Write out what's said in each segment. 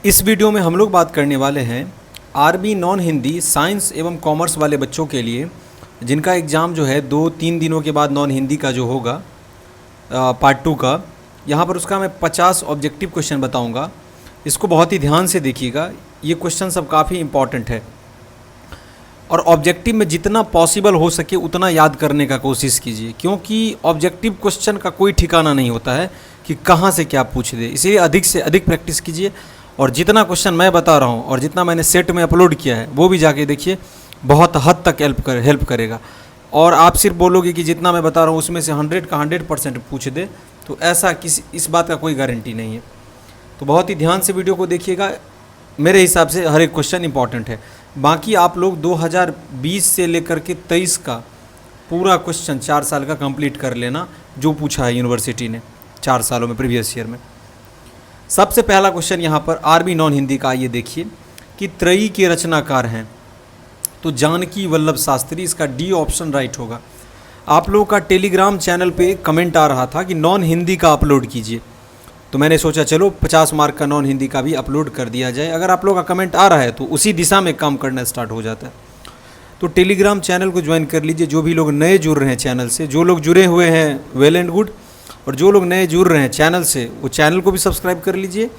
इस वीडियो में हम लोग बात करने वाले हैं आरबी नॉन हिंदी साइंस एवं कॉमर्स वाले बच्चों के लिए, जिनका एग्ज़ाम जो है 2-3 दिनों के बाद नॉन हिंदी का जो होगा पार्ट 2 का, यहाँ पर उसका मैं 50 ऑब्जेक्टिव क्वेश्चन बताऊँगा। इसको बहुत ही ध्यान से देखिएगा, ये क्वेश्चन सब काफ़ी इम्पॉर्टेंट है और ऑब्जेक्टिव में जितना पॉसिबल हो सके उतना याद करने का कोशिश कीजिए, क्योंकि ऑब्जेक्टिव क्वेश्चन का कोई ठिकाना नहीं होता है कि कहाँ से क्या पूछ दे। इसलिए अधिक से अधिक प्रैक्टिस कीजिए और जितना क्वेश्चन मैं बता रहा हूँ और जितना मैंने सेट में अपलोड किया है वो भी जाके देखिए, बहुत हद तक हेल्प करेगा। और आप सिर्फ बोलोगे कि जितना मैं बता रहा हूँ उसमें से 100 का 100% पूछ दे, तो ऐसा इस बात का कोई गारंटी नहीं है। तो बहुत ही ध्यान से वीडियो को देखिएगा, मेरे हिसाब से हर एक क्वेश्चन इंपॉर्टेंट है। बाकी आप लोग 2020 से लेकर के 23 का पूरा क्वेश्चन 4 साल का कंप्लीट कर लेना, जो पूछा है यूनिवर्सिटी ने 4 सालों में प्रीवियस ईयर में। सबसे पहला क्वेश्चन यहाँ पर आरबी नॉन हिंदी का, ये देखिए कि त्रयी के रचनाकार हैं, तो जानकी वल्लभ शास्त्री, इसका डी ऑप्शन राइट होगा। आप लोगों का टेलीग्राम चैनल पे कमेंट आ रहा था कि नॉन हिंदी का अपलोड कीजिए, तो मैंने सोचा चलो 50 मार्क का नॉन हिंदी का भी अपलोड कर दिया जाए। अगर आप लोग का कमेंट आ रहा है तो उसी दिशा में काम करना स्टार्ट हो जाता है। तो टेलीग्राम चैनल को ज्वाइन कर लीजिए, जो भी लोग नए जुड़ रहे हैं चैनल से। जो लोग जुड़े हुए हैं वेल एंड गुड, और जो लोग नए जुड़ रहे हैं चैनल से वो चैनल को भी सब्सक्राइब कर लीजिए,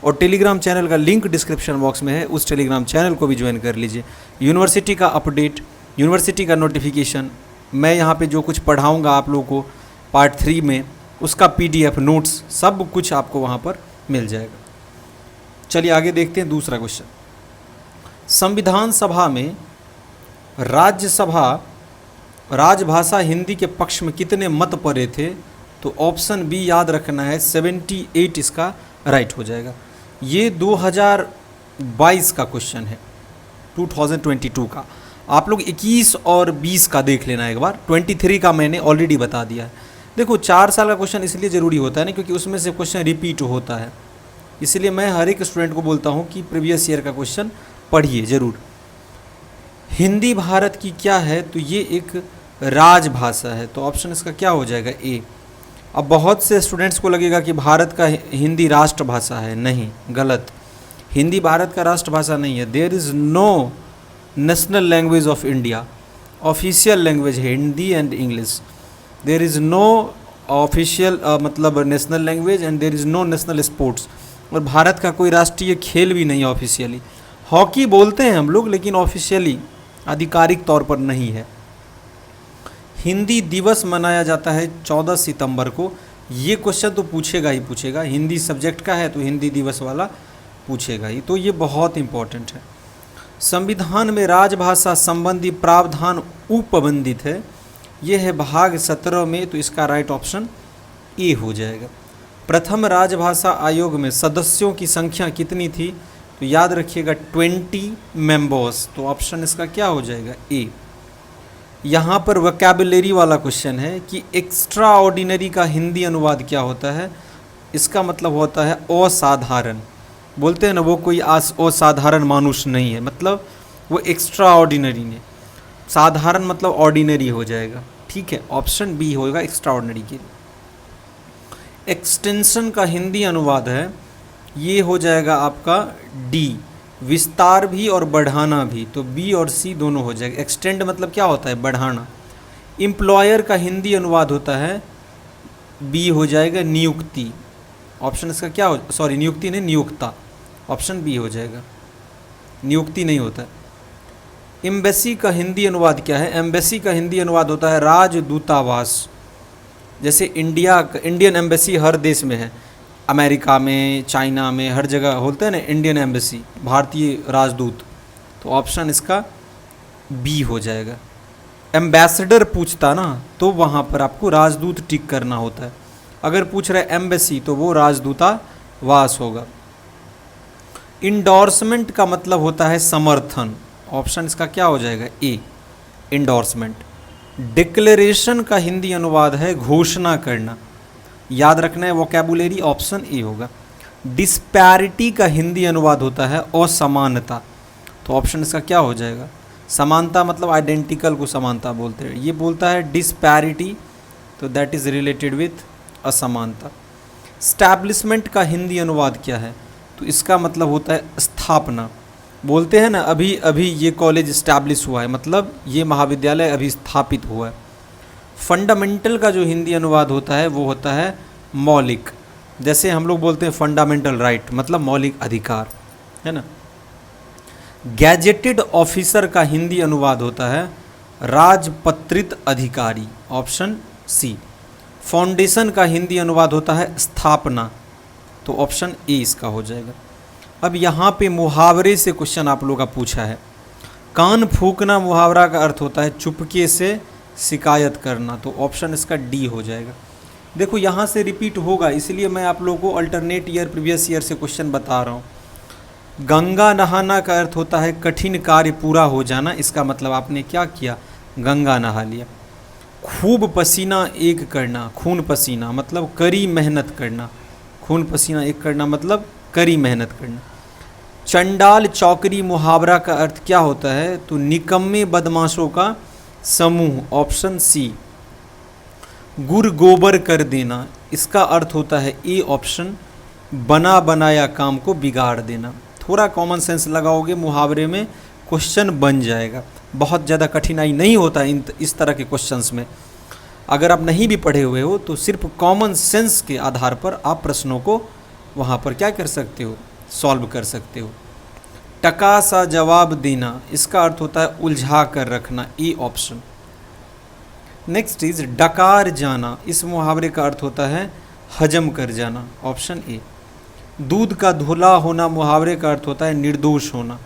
और टेलीग्राम चैनल का लिंक डिस्क्रिप्शन बॉक्स में है, उस टेलीग्राम चैनल को भी ज्वाइन कर लीजिए। यूनिवर्सिटी का अपडेट, यूनिवर्सिटी का नोटिफिकेशन, मैं यहाँ पे जो कुछ पढ़ाऊँगा आप लोगों को पार्ट 3 में, उसका PDF नोट्स सब कुछ आपको वहाँ पर मिल जाएगा। चलिए आगे देखते हैं दूसरा क्वेश्चन। संविधान सभा में राज्यसभा राजभाषा हिंदी के पक्ष में कितने मत पड़े थे? तो ऑप्शन बी याद रखना है, 78 इसका राइट हो जाएगा। ये 2022 का क्वेश्चन है, 2022 का। आप लोग 21 और 20 का देख लेना एक बार, 23 का मैंने ऑलरेडी बता दिया है। देखो 4 साल का क्वेश्चन इसलिए ज़रूरी होता है ना, क्योंकि उसमें से क्वेश्चन रिपीट होता है। इसलिए मैं हर एक स्टूडेंट को बोलता हूँ कि प्रीवियस ईयर का क्वेश्चन पढ़िए ज़रूर। हिंदी भारत की क्या है? तो ये एक राजभाषा है, तो ऑप्शन इसका क्या हो जाएगा? ए। अब बहुत से स्टूडेंट्स को लगेगा कि भारत का हिंदी राष्ट्रभाषा है, नहीं, गलत। हिंदी भारत का राष्ट्रभाषा नहीं है। There is no national language of India. Official language है Hindi and English. There is no official मतलब national language and there is no national sports. और भारत का कोई राष्ट्रीय खेल भी नहीं है ऑफिशियली। हॉकी बोलते हैं हम लोग, लेकिन ऑफिशियली आधिकारिक तौर पर नहीं है। हिंदी दिवस मनाया जाता है 14 सितंबर को। ये क्वेश्चन तो पूछेगा ही पूछेगा, हिंदी सब्जेक्ट का है तो हिंदी दिवस वाला पूछेगा ही, तो ये बहुत इम्पोर्टेंट है। संविधान में राजभाषा संबंधी प्रावधान उपबंधित है, ये है भाग 17 में, तो इसका राइट ऑप्शन ए हो जाएगा। प्रथम राजभाषा आयोग में सदस्यों की संख्या कितनी थी? तो याद रखिएगा 20 मेंबर्स, तो ऑप्शन इसका क्या हो जाएगा? ए। यहाँ पर वोकैबुलरी वाला क्वेश्चन है कि एक्स्ट्रा ऑर्डिनरी का हिंदी अनुवाद क्या होता है? इसका मतलब होता है असाधारण। बोलते हैं ना, वो कोई असाधारण मानुष नहीं है, मतलब वो एक्स्ट्रा ऑर्डिनरी ने। साधारण मतलब ऑर्डिनरी हो जाएगा, ठीक है। ऑप्शन बी होगा एक्स्ट्रा ऑर्डिनरी के लिए। एक्सटेंशन का हिंदी अनुवाद है, ये हो जाएगा आपका डी, विस्तार भी और बढ़ाना भी, तो बी और सी दोनों हो जाएगा। एक्सटेंड मतलब क्या होता है? बढ़ाना। एम्प्लॉयर का हिंदी अनुवाद होता है, बी हो जाएगा नियुक्ति। ऑप्शन इसका क्या हो, सॉरी नियुक्ति नहीं, नियुक्ता। ऑप्शन बी हो जाएगा, नियुक्ति नहीं होता है। एम्बेसी का हिंदी अनुवाद क्या है? एम्बेसी का हिंदी अनुवाद होता है राजदूतावास। जैसे इंडियन एम्बेसी हर देश में है, अमेरिका में, चाइना में, हर जगह होता है ना इंडियन एम्बेसी, भारतीय राजदूत, तो ऑप्शन इसका बी हो जाएगा। एम्बेसडर पूछता ना, तो वहाँ पर आपको राजदूत टिक करना होता है। अगर पूछ रहे एम्बेसी तो वो राजदूतावास होगा। इंडोर्समेंट का मतलब होता है समर्थन, ऑप्शन इसका क्या हो जाएगा? ए, इंडोर्समेंट। डिक्लेरेशन का हिंदी अनुवाद है घोषणा करना, याद रखना है वोकैबुलरी, ऑप्शन ए होगा। डिस्पैरिटी का हिंदी अनुवाद होता है असमानता, तो ऑप्शन इसका क्या हो जाएगा? समानता मतलब आइडेंटिकल को समानता बोलते हैं, ये बोलता है डिस्पैरिटी, तो दैट इज़ रिलेटेड विथ असमानता। स्टैब्लिशमेंट का हिंदी अनुवाद क्या है? तो तो इसका मतलब होता है स्थापना। बोलते हैं ना अभी अभी ये कॉलेज इस्टेब्लिश हुआ है, मतलब ये महाविद्यालय अभी स्थापित हुआ है। फंडामेंटल का जो हिंदी अनुवाद होता है वो होता है मौलिक। जैसे हम लोग बोलते हैं फंडामेंटल राइट, मतलब मौलिक अधिकार, है ना। गैजेटेड ऑफिसर का हिंदी अनुवाद होता है राजपत्रित अधिकारी, ऑप्शन सी। फाउंडेशन का हिंदी अनुवाद होता है स्थापना, तो ऑप्शन ए इसका हो जाएगा। अब यहाँ पे मुहावरे से क्वेश्चन आप लोगों का पूछा है। कान फूकना मुहावरा का अर्थ होता है चुपके से शिकायत करना, तो ऑप्शन इसका डी हो जाएगा। देखो यहाँ से रिपीट होगा, इसलिए मैं आप लोगों को अल्टरनेट ईयर प्रीवियस ईयर से क्वेश्चन बता रहा हूँ। गंगा नहाना का अर्थ होता है कठिन कार्य पूरा हो जाना, इसका मतलब आपने क्या किया, गंगा नहा लिया। खूब पसीना एक करना, खून पसीना मतलब कड़ी मेहनत करना, खून पसीना एक करना मतलब कड़ी मेहनत करना। चंडाल चौकरी मुहावरा का अर्थ क्या होता है, तो निकम्मे बदमाशों का समूह, ऑप्शन सी। गुर गोबर कर देना, इसका अर्थ होता है ए ऑप्शन, बना बनाया काम को बिगाड़ देना। थोड़ा कॉमन सेंस लगाओगे मुहावरे में क्वेश्चन बन जाएगा, बहुत ज़्यादा कठिनाई नहीं होता इस तरह के क्वेश्चंस में। अगर आप नहीं भी पढ़े हुए हो तो सिर्फ कॉमन सेंस के आधार पर आप प्रश्नों को वहाँ पर क्या कर सकते हो, सॉल्व कर सकते हो। टका सा जवाब देना, इसका अर्थ होता है उलझा कर रखना, ए ऑप्शन। नेक्स्ट इज डकार जाना, इस मुहावरे का अर्थ होता है हजम कर जाना, ऑप्शन ए। दूध का धुला होना मुहावरे का अर्थ होता है निर्दोष होना,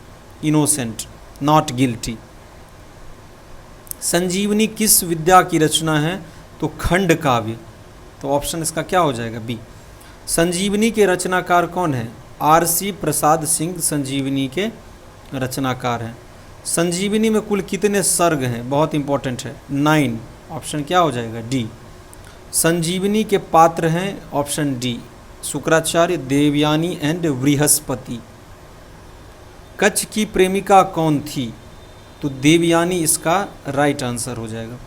इनोसेंट, नॉट गिल्टी। संजीवनी किस विद्या की रचना है, तो खंड काव्य, तो ऑप्शन इसका क्या हो जाएगा, बी। संजीवनी के रचनाकार कौन है, आर.सी. प्रसाद सिंह संजीवनी के रचनाकार हैं। संजीवनी में कुल कितने सर्ग हैं, बहुत इंपॉर्टेंट है, 9, ऑप्शन क्या हो जाएगा, डी। संजीवनी के पात्र हैं, option D, Shukracharya, Devyani and Brihaspati. Kacha की प्रेमिका कौन थी, तो देवयानी इसका राइट आंसर हो जाएगा।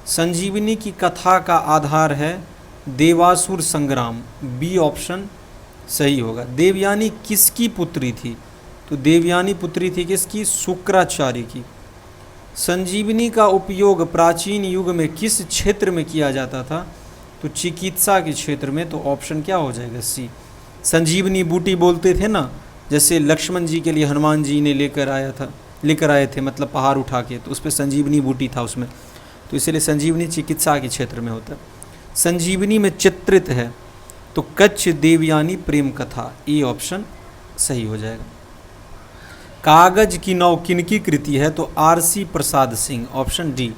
संजीवनी की कथा का आधार है देवासुर संग्राम, बी ऑप्शन सही होगा। देवयानी किसकी पुत्री थी, तो देवयानी पुत्री थी किसकी, शुक्राचार्य की। संजीवनी का उपयोग प्राचीन युग में किस क्षेत्र में किया जाता था, तो चिकित्सा के क्षेत्र में, तो ऑप्शन क्या हो जाएगा, सी। संजीवनी बूटी बोलते थे ना, जैसे लक्ष्मण जी के लिए हनुमान जी ने लेकर आए थे, मतलब पहाड़ उठा के, तो उस पर संजीवनी बूटी था उसमें, तो इसलिए संजीवनी चिकित्सा के क्षेत्र में होता है। संजीवनी में चित्रित है, तो कच्छ देवयानी प्रेम कथा, ए ऑप्शन सही हो जाएगा। कागज की नाव किनकी कृति है, तो RC. Prasad Singh, option D.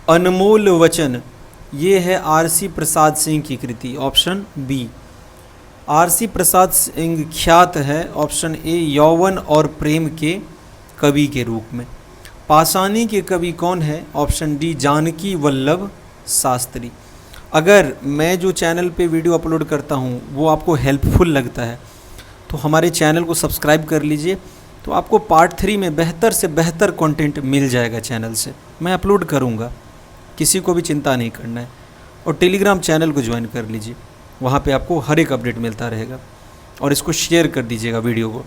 अनमोल वचन, ये है आर.सी. प्रसाद सिंह की कृति, option B. RC. Prasad Singh ख्यात है, ऑप्शन ए, यौवन और प्रेम के कवि के रूप में। पाषाणी के कवि कौन है, ऑप्शन डी, जानकी वल्लभ शास्त्री। अगर मैं जो चैनल पे वीडियो अपलोड करता हूँ वो आपको हेल्पफुल लगता है तो हमारे चैनल को सब्सक्राइब कर लीजिए, तो आपको पार्ट 3 में बेहतर से बेहतर कंटेंट मिल जाएगा चैनल से, मैं अपलोड करूँगा, किसी को भी चिंता नहीं करना है। और टेलीग्राम चैनल को ज्वाइन कर लीजिए, वहाँ पे आपको हर एक अपडेट मिलता रहेगा, और इसको शेयर कर दीजिएगा वीडियो को।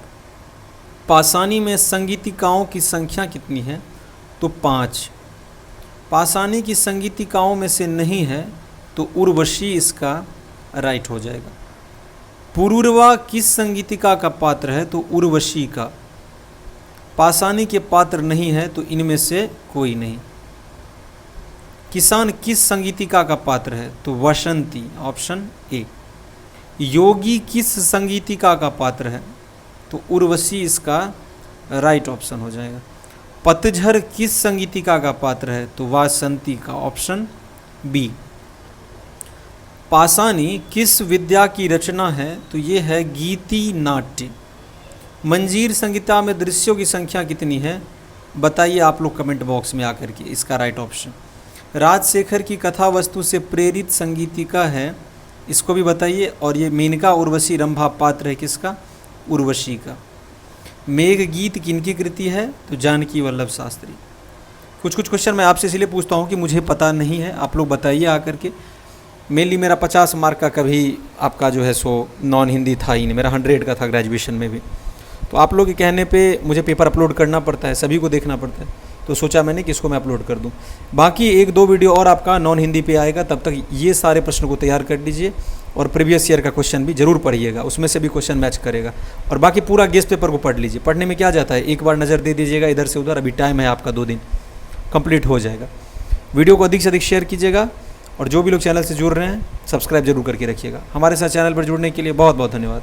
पाषाणी में संगीतिकाओं की संख्या कितनी है, तो 5। पाषाणी की संगीतिकाओं में से नहीं है, तो उर्वशी इसका राइट हो जाएगा। पुरूरवा किस संगीतिका का पात्र है, तो उर्वशी का। पाषाणी के पात्र नहीं है, तो इनमें से कोई नहीं। किसान किस संगीतिका का पात्र है, तो वसंती, ऑप्शन ए। योगी किस संगीतिका का पात्र है, तो उर्वशी इसका राइट ऑप्शन हो जाएगा। पतझड़ किस संगीतिका का पात्र है, तो वासंती का, ऑप्शन बी। पाषाणी किस विद्या की रचना है, तो ये है गीति नाट्य। मंजीर संगीता में दृश्यों की संख्या कितनी है, बताइए आप लोग कमेंट बॉक्स में आकर के, इसका राइट ऑप्शन। राजशेखर की कथा वस्तु से प्रेरित संगीतिका है, इसको भी बताइए। और ये मेनका उर्वशी रंभा पात्र है किसका, उर्वशी का। मेघ गीत किनकी कृति है, तो जानकी वल्लभ शास्त्री। कुछ क्वेश्चन मैं आपसे इसलिए पूछता हूँ कि मुझे पता नहीं है, आप लोग बताइए आकर के। मेनली मेरा 50 मार्क का कभी आपका जो है सो नॉन हिंदी था ही नहीं, मेरा 100 का था ग्रेजुएशन में भी। तो आप लोग के कहने पे मुझे पेपर अपलोड करना पड़ता है, सभी को देखना पड़ता है, तो सोचा मैंने कि इसको मैं अपलोड कर दूं। बाकी 1-2 वीडियो और आपका नॉन हिंदी पे आएगा, तब तक ये सारे प्रश्नों को तैयार कर लीजिए और प्रीवियस ईयर का क्वेश्चन भी जरूर पढ़िएगा, उसमें से भी क्वेश्चन मैच करेगा। और बाकी पूरा गेस्ट पेपर को पढ़ लीजिए, पढ़ने में क्या जाता है, एक बार नज़र दे दीजिएगा इधर से उधर, अभी टाइम है आपका 2 दिन, कंप्लीट हो जाएगा। वीडियो को अधिक से अधिक शेयर कीजिएगा और जो भी लोग चैनल से जुड़ रहे हैं सब्सक्राइब जरूर करके रखिएगा। हमारे साथ चैनल पर जुड़ने के लिए बहुत बहुत धन्यवाद।